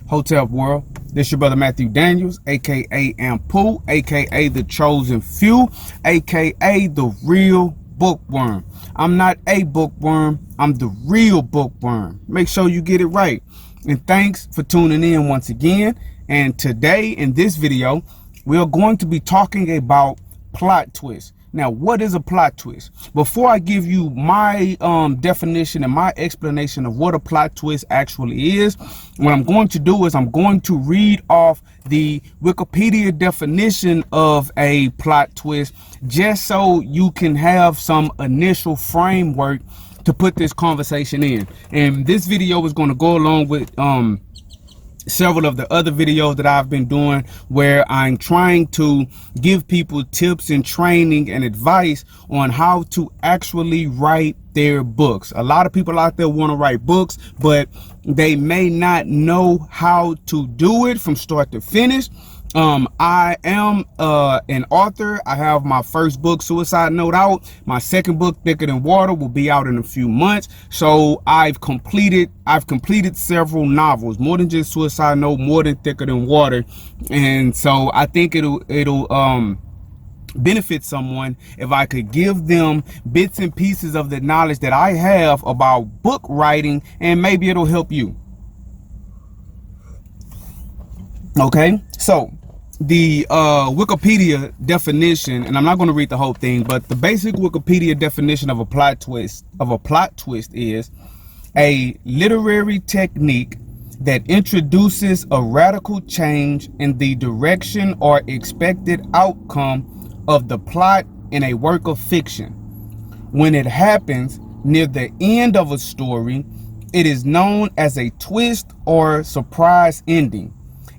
Hotel World. This your brother Matthew Daniels, aka Ampu, aka the Chosen Few, aka the Real Bookworm. I'm not a bookworm, I'm the real bookworm. Make sure you get it right. And thanks for tuning in once again. And today in this video, we are going to be talking about plot twists. Now, what is a plot twist? Before I give you my definition and my explanation of what a plot twist actually is, what I'm going to do is I'm going to read off the Wikipedia definition of a plot twist, just so you can have some initial framework to put this conversation in. And this video is going to go along with several of the other videos that I've been doing, where I'm trying to give people tips and training and advice on how to actually write their books. A lot of people out there want to write books, but they may not know how to do it from start to finish. I am an author. I have my first book, Suicide Note, out. My second book, Thicker Than Water, will be out in a few months. So I've completed several novels, more than just Suicide Note, more than Thicker Than Water. And so I think it'll benefit someone if I could give them bits and pieces of the knowledge that I have about book writing, and maybe it'll help you. Okay, so the Wikipedia definition, and I'm not going to read the whole thing, but the basic Wikipedia definition of a plot twist is a literary technique that introduces a radical change in the direction or expected outcome of the plot in a work of fiction. When it happens near the end of a story, it is known as a twist or surprise ending.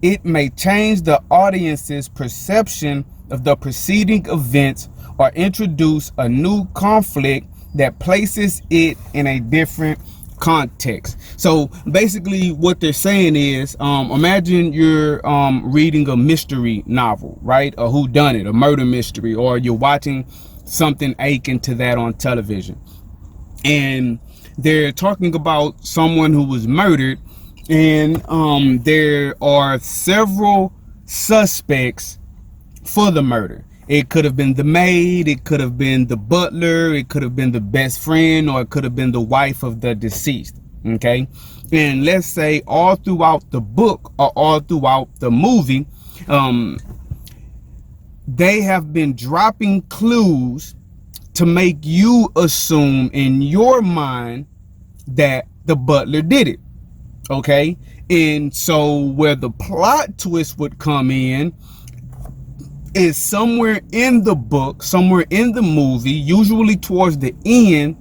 It may change the audience's perception of the preceding events or introduce a new conflict that places it in a different context. So basically what they're saying is, imagine you're reading a mystery novel, right? A whodunit, a murder mystery, or you're watching something akin to that on television. And they're talking about someone who was murdered, and there are several suspects for the murder. It could have been the maid, it could have been the butler, it could have been the best friend, or it could have been the wife of the deceased. Okay, and let's say all throughout the book or all throughout the movie, they have been dropping clues to make you assume in your mind that the butler did it. Okay, and so where the plot twist would come in is somewhere in the book, somewhere in the movie, usually towards the end,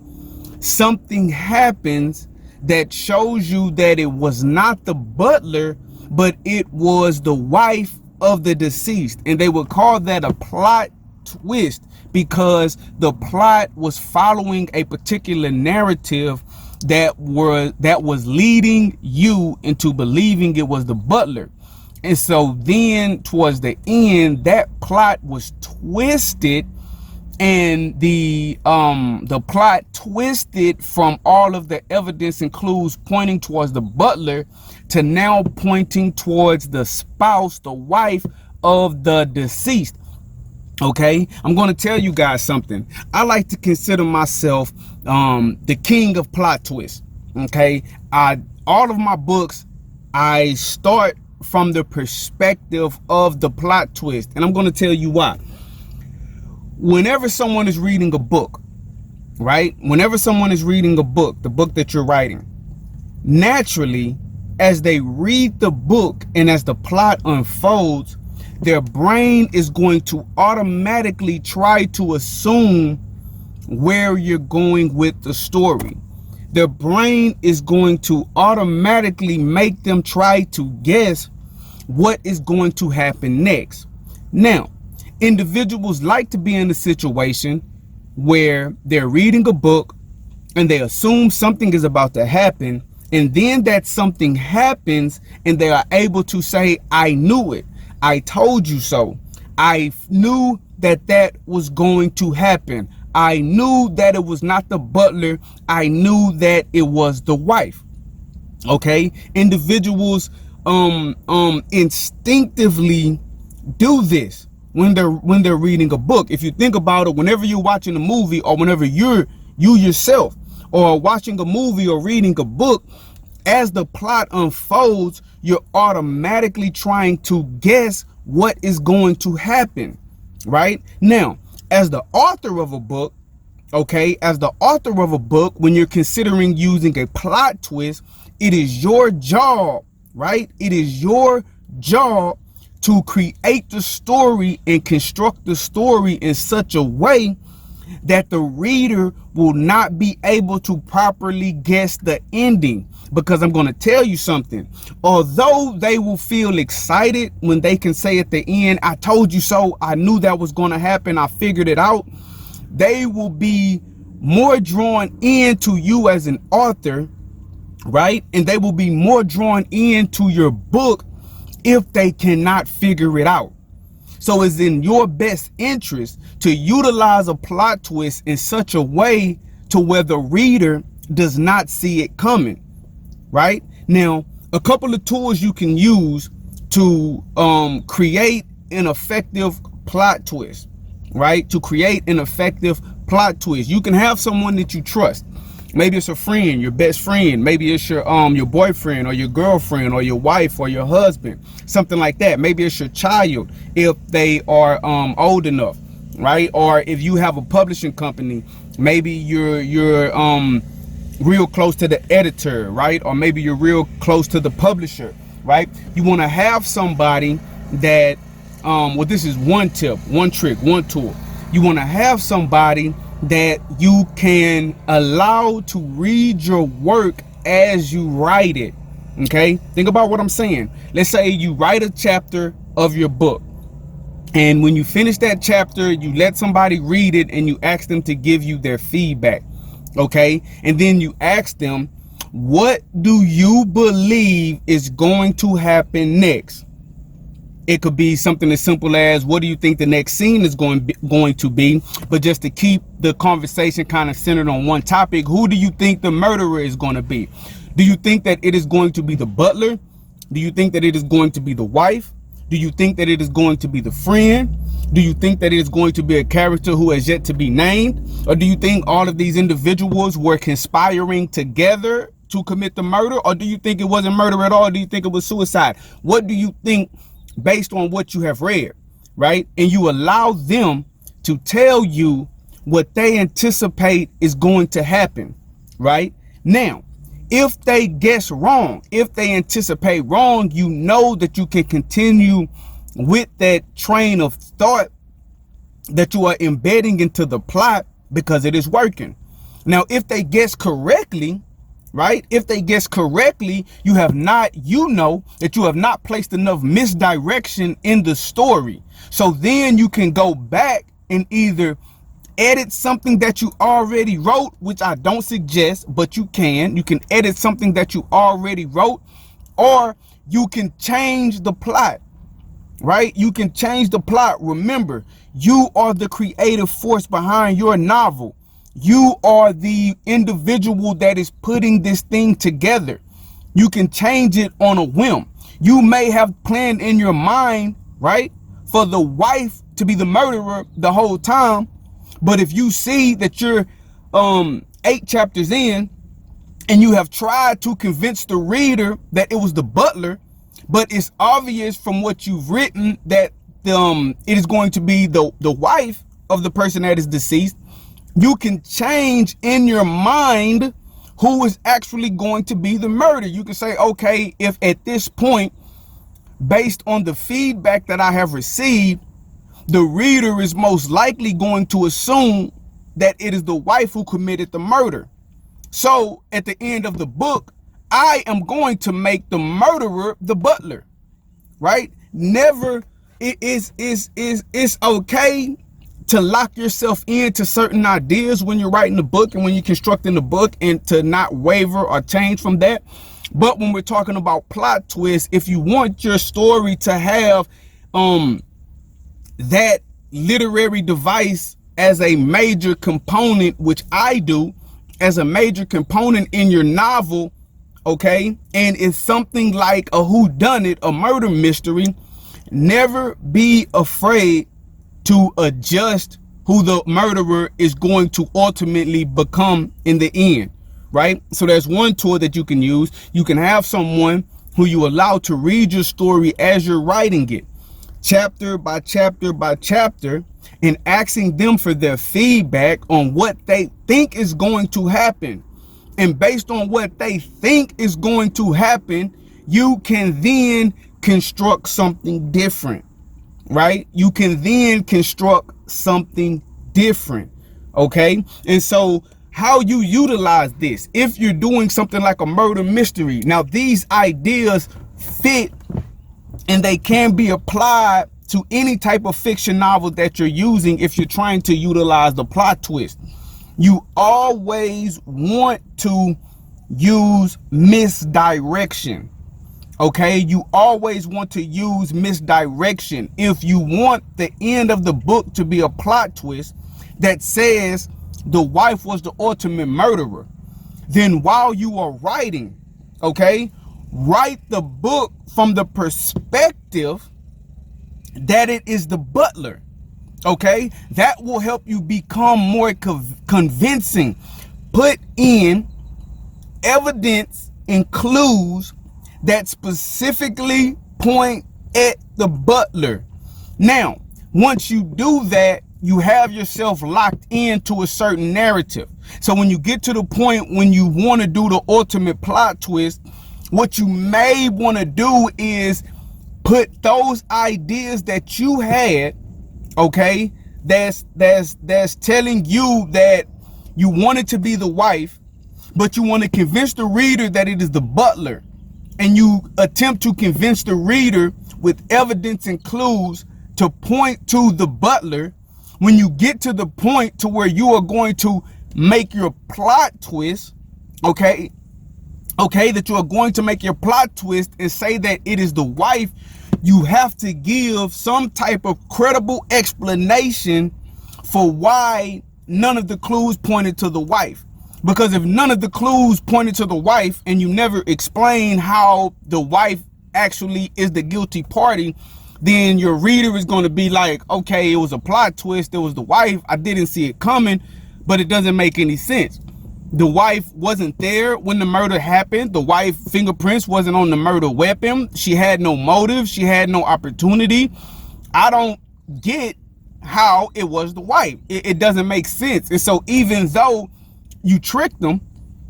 something happens that shows you that it was not the butler, but it was the wife of the deceased. And they would call that a plot twist because the plot was following a particular narrative that was leading you into believing it was the butler. And so then towards the end, that plot was twisted, and the plot twisted from all of the evidence and clues pointing towards the butler to now pointing towards the spouse, the wife of the deceased. Okay, I'm going to tell you guys something. I like to consider myself the king of plot twists. Okay, all of my books, I start from the perspective of the plot twist, and I'm going to tell you why. Whenever someone is reading a book, right? Whenever someone is reading a book, the book that you're writing, naturally, as they read the book and as the plot unfolds, their brain is going to automatically try to assume where you're going with the story. Their brain is going to automatically make them try to guess what is going to happen next. Now, individuals like to be in a situation where they're reading a book and they assume something is about to happen, and then that something happens and they are able to say, I knew it. I told you so. I knew that that was going to happen. I knew that it was not the butler. I knew that it was the wife. Okay, individuals instinctively do this when they're reading a book. If you think about it, whenever you're watching a movie, or whenever you yourself or watching a movie or reading a book, as the plot unfolds, you're automatically trying to guess what is going to happen, right? Now, as the author of a book, okay, as the author of a book, when you're considering using a plot twist, it is your job, right? It is your job to create the story and construct the story in such a way that the reader will not be able to properly guess the ending. Because I'm going to tell you something, although they will feel excited when they can say at the end, I told you so, I knew that was going to happen, I figured it out, they will be more drawn into you as an author, right? And they will be more drawn into your book if they cannot figure it out. So it's in your best interest to utilize a plot twist in such a way to where the reader does not see it coming, right? Now, a couple of tools you can use to create an effective plot twist, right? To create an effective plot twist. You can have someone that you trust. Maybe it's a friend, your best friend. Maybe it's your boyfriend or your girlfriend or your wife or your husband, something like that. Maybe it's your child if they are old enough, right? Or if you have a publishing company, maybe you're real close to the editor, right? Or maybe you're real close to the publisher, right? You want to have somebody that well, this is one tip, one trick, one tool. You want to have somebody that you can allow to read your work as you write it. Okay, think about what I'm saying. Let's say you write a chapter of your book, and when you finish that chapter, you let somebody read it and you ask them to give you their feedback. Okay, and then you ask them, what do you believe is going to happen next? It could be something as simple as, what do you think the next scene is going to be? But just to keep the conversation kind of centered on one topic, who do you think the murderer is going to be? Do you think that it is going to be the butler? Do you think that it is going to be the wife? Do you think that it is going to be the friend? Do you think that it is going to be a character who has yet to be named? Or do you think all of these individuals were conspiring together to commit the murder? Or do you think it wasn't murder at all? Do you think it was suicide? What do you think based on what you have read, right? And you allow them to tell you what they anticipate is going to happen, right? Now, if they guess wrong, if they anticipate wrong, you know that you can continue with that train of thought that you are embedding into the plot because it is working. Now, if they guess correctly, right? If they guess correctly, you know that you have not placed enough misdirection in the story. So then you can go back and either edit something that you already wrote, which I don't suggest, but you can edit something that you already wrote, or you can change the plot, right? You can change the plot. Remember, you are the creative force behind your novel. You are the individual that is putting this thing together. You can change it on a whim. You may have planned in your mind, right, for the wife to be the murderer the whole time. But if you see that you're 8 chapters in and you have tried to convince the reader that it was the butler, but it's obvious from what you've written that it is going to be the wife of the person that is deceased, you can change in your mind who is actually going to be the murderer. You can say, okay, if at this point, based on the feedback that I have received, the reader is most likely going to assume that it is the wife who committed the murder. So at the end of the book, I am going to make the murderer the butler, right? It's okay to lock yourself into certain ideas when you're writing the book and when you're constructing the book, and to not waver or change from that. But when we're talking about plot twists, if you want your story to have that literary device as a major component, which I do, as a major component in your novel, okay, and it's something like a whodunit, a murder mystery, never be afraid to adjust who the murderer is going to ultimately become in the end, right? So there's one tool that you can use. You can have someone who you allow to read your story as you're writing it, chapter by chapter by chapter, and asking them for their feedback on what they think is going to happen. And based on what they think is going to happen, you can then construct something different, right? You can then construct something different, okay? And so how you utilize this, if you're doing something like a murder mystery, now these ideas fit and they can be applied to any type of fiction novel that you're using. If you're trying to utilize the plot twist, you always want to use misdirection, okay? You always want to use misdirection. If you want the end of the book to be a plot twist that says the wife was the ultimate murderer, then while you are writing, okay, write the book from the perspective that it is the butler, okay? That will help you become more convincing. Put in evidence and clues that specifically point at the butler. Now, once you do that, you have yourself locked into a certain narrative. So when you get to the point when you want to do the ultimate plot twist, what you may want to do is put those ideas that you had, okay, that's telling you that you want it to be the wife, but you want to convince the reader that it is the butler, and you attempt to convince the reader with evidence and clues to point to the butler. When you get to the point to where you are going to make your plot twist, okay, that you are going to make your plot twist and say that it is the wife, you have to give some type of credible explanation for why none of the clues pointed to the wife. Because if none of the clues pointed to the wife and you never explain how the wife actually is the guilty party, then your reader is going to be like, okay, it was a plot twist, it was the wife, I didn't see it coming, but it doesn't make any sense. The wife wasn't there when the murder happened. The wife fingerprints wasn't on the murder weapon. She had no motive. She had no opportunity. I don't get how it was the wife. It doesn't make sense. And so even though you tricked them,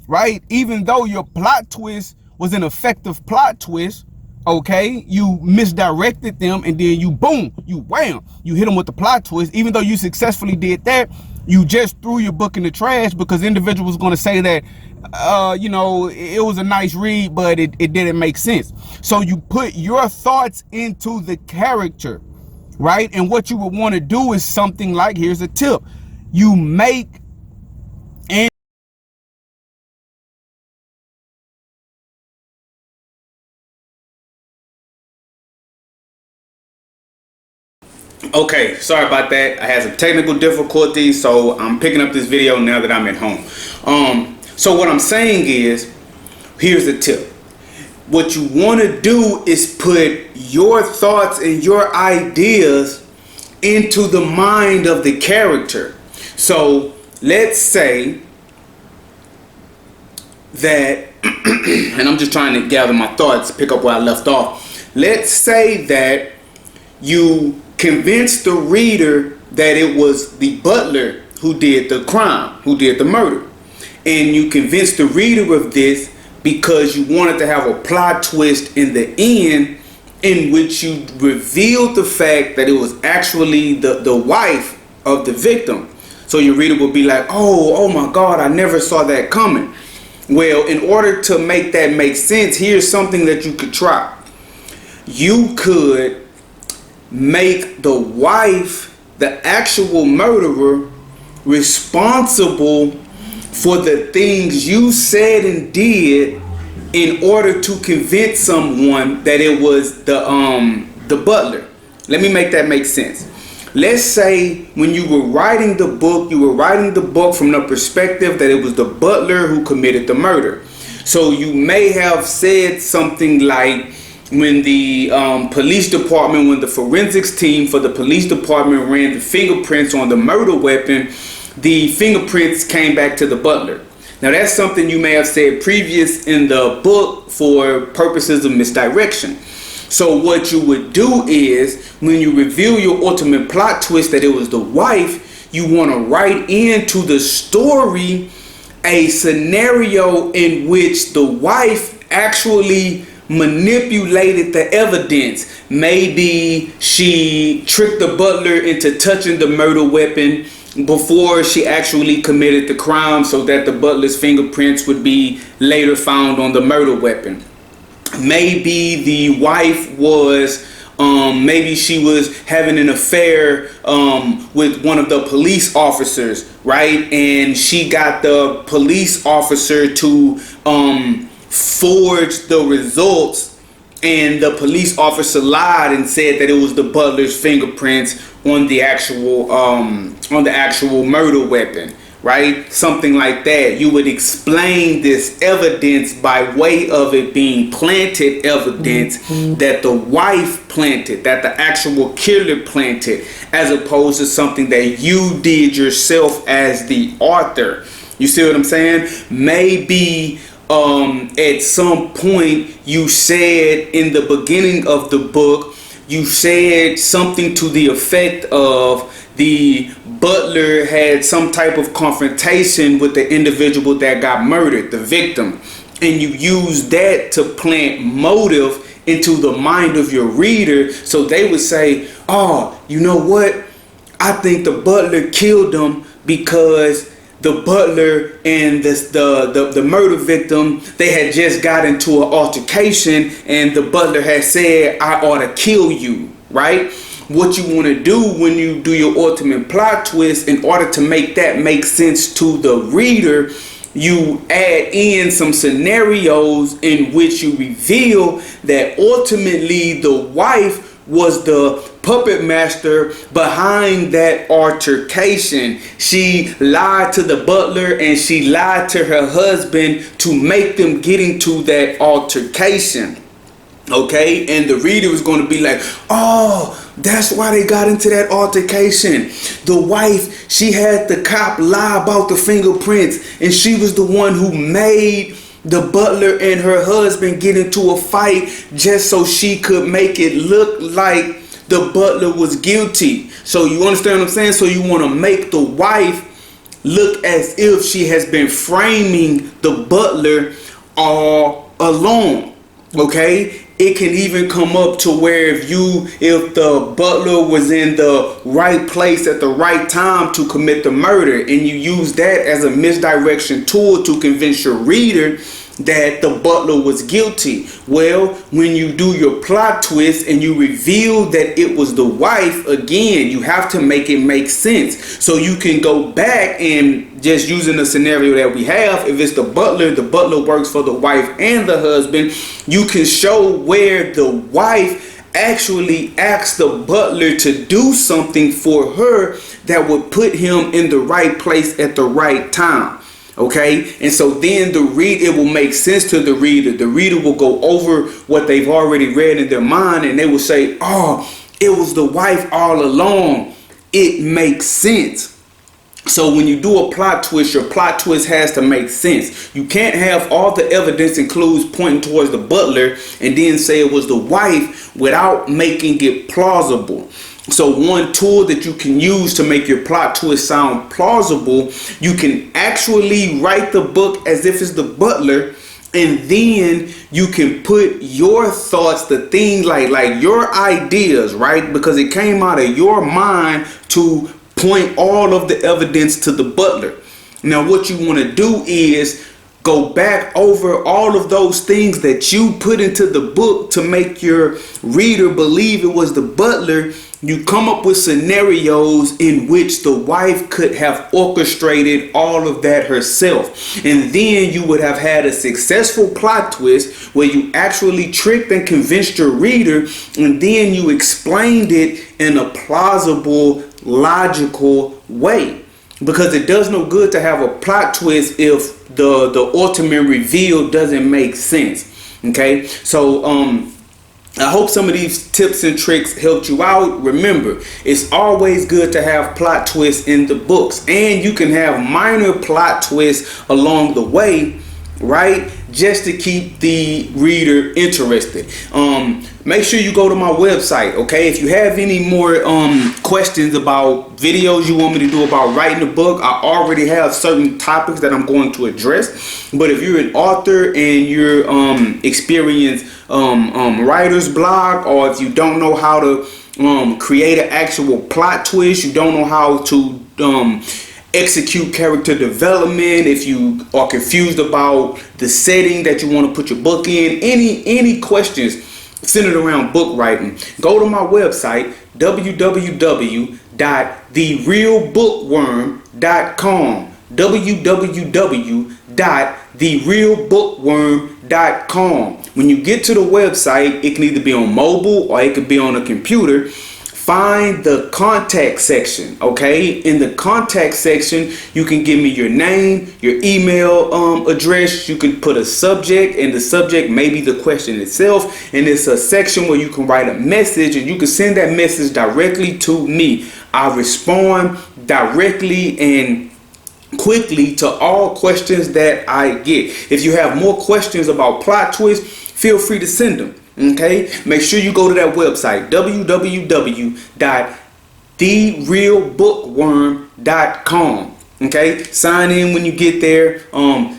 right? Even though your plot twist was an effective plot twist, okay, you misdirected them, and then you boom, you wham, you hit them with the plot twist. Even though you successfully did that, you just threw your book in the trash because the individual was going to say that, you know, it was a nice read, but it didn't make sense. So you put your thoughts into the character, right? And what you would want to do is something like, here's a tip. You make and okay, sorry about that. I had some technical difficulties, so I'm picking up this video now that I'm at home. So what I'm saying is, here's the tip. What you want to do is put your thoughts and your ideas into the mind of the character. So let's say that, and I'm just trying to gather my thoughts, pick up where I left off. Let's say that you convince the reader that it was the butler who did the crime, who did the murder. And you convince the reader of this because you wanted to have a plot twist in the end in which you revealed the fact that it was actually the wife of the victim. So your reader will be like, oh my God, I never saw that coming. Well, in order to make that make sense, here's something that you could try. You could make the wife, the actual murderer, responsible for the things you said and did in order to convince someone that it was the butler. Let me make that make sense. Let's say when you were writing the book, you were writing the book from the perspective that it was the butler who committed the murder. So you may have said something like, when the police department, when the forensics team for the police department ran the fingerprints on the murder weapon, the fingerprints came back to the butler. Now that's something you may have said previous in the book for purposes of misdirection. So what you would do is, when you reveal your ultimate plot twist that it was the wife, you want to write into the story a scenario in which the wife actually manipulated the evidence. Maybe she tricked the butler into touching the murder weapon before she actually committed the crime, so that the butler's fingerprints would be later found on the murder weapon. Maybe the wife was maybe she was having an affair with one of the police officers, right? And she got the police officer to forge the results, and the police officer lied and said that it was the butler's fingerprints on the actual murder weapon, right? Something like that. You would explain this evidence by way of it being planted evidence that the wife planted, that the actual killer planted, as opposed to something that you did yourself as the author. You see what I'm saying? Maybe at some point you said in the beginning of the book, you said something to the effect of the butler had some type of confrontation with the individual that got murdered, the victim, and you use that to plant motive into the mind of your reader, so they would say, oh, you know what, I think the butler killed him because the butler and the murder victim, they had just got into an altercation, and the butler had said, I ought to kill you, right? What you want to do when you do your ultimate plot twist, in order to make that make sense to the reader, you add in some scenarios in which you reveal that ultimately the wife was the puppet master behind that altercation. She lied to the butler and she lied to her husband to make them get into that altercation. Okay, and the reader was going to be like, oh, that's why they got into that altercation. The wife, she had the cop lie about the fingerprints, and she was the one who made the butler and her husband get into a fight just so she could make it look like the butler was guilty. So you understand what I'm saying? So you want to make the wife look as if she has been framing the butler all along. Okay, it can even come up to where if the butler was in the right place at the right time to commit the murder, and you use that as a misdirection tool to convince your reader that the butler was guilty. Well, when you do your plot twist and you reveal that it was the wife, again, you have to make it make sense. So you can go back and, just using the scenario that we have, if it's the butler works for the wife and the husband, you can show where the wife actually asked the butler to do something for her that would put him in the right place at the right time. Okay, and so then it will make sense to the reader. The reader will go over what they've already read in their mind, and they will say, oh, it was the wife all along. It makes sense. So when you do a plot twist, your plot twist has to make sense. You can't have all the evidence and clues pointing towards the butler and then say it was the wife without making it plausible. So one tool that you can use to make your plot twist sound plausible, you can actually write the book as if it's the butler, and then you can put your thoughts, the thing like your ideas, right? Because it came out of your mind to point all of the evidence to the butler. Now what you want to do is go back over all of those things that you put into the book to make your reader believe it was the butler. You come up with scenarios in which the wife could have orchestrated all of that herself. And then you would have had a successful plot twist where you actually tricked and convinced your reader, and then you explained it in a plausible, logical way. Because it does no good to have a plot twist if the ultimate reveal doesn't make sense. Okay, so I hope some of these tips and tricks helped you out. Remember, it's always good to have plot twists in the books, and you can have minor plot twists along the way, right? Just to keep the reader interested. Make sure you go to my website, okay? If you have any more questions about videos you want me to do about writing a book, I already have certain topics that I'm going to address. But if you're an author and you're experienced writer's block, or if you don't know how to create an actual plot twist, you don't know how to execute character development, if you are confused about the setting that you want to put your book in, any questions centered around book writing, go to my website, www.TheRealBookWorm.com, www.TheRealBookWorm.com. When you get to the website, it can either be on mobile or it could be on a computer. Find the contact section, okay? In the contact section, you can give me your name, your email address. You can put a subject, and the subject may be the question itself. And it's a section where you can write a message, and you can send that message directly to me. I respond directly and quickly to all questions that I get. If you have more questions about plot twists, feel free to send them. Okay, make sure you go to that website, www.TheRealBookWorm.com. Okay, sign in when you get there.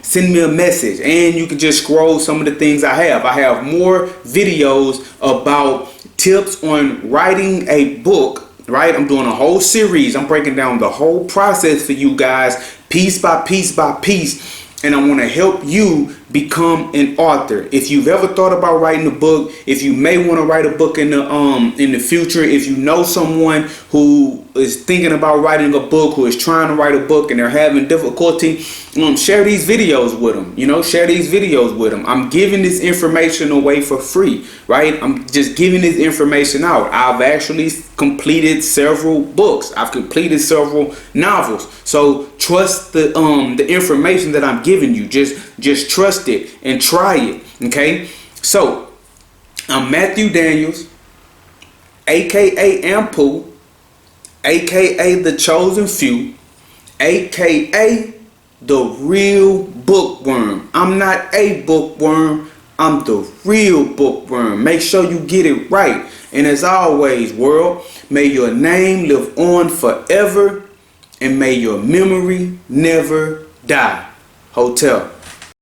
Send me a message, and you can just scroll some of the things I have. I have more videos about tips on writing a book. Right, I'm doing a whole series. I'm breaking down the whole process for you guys, piece by piece by piece. And I want to help you become an author. If you've ever thought about writing a book, if you may want to write a book in the future, if you know someone who is thinking about writing a book, who is trying to write a book and they're having difficulty, share these videos with them. Share these videos with them. I'm giving this information away for free, right? I'm just giving this information out. I've actually completed several books. I've completed several novels. So trust the information that I'm giving you. Just trust it and try it. Okay. So I'm Matthew Daniels, aka Ampu, aka The Chosen Few, aka The Real Bookworm. I'm not a bookworm. I'm the real bookworm. Make sure you get it right. And as always, world, may your name live on forever, and may your memory never die. Hotel.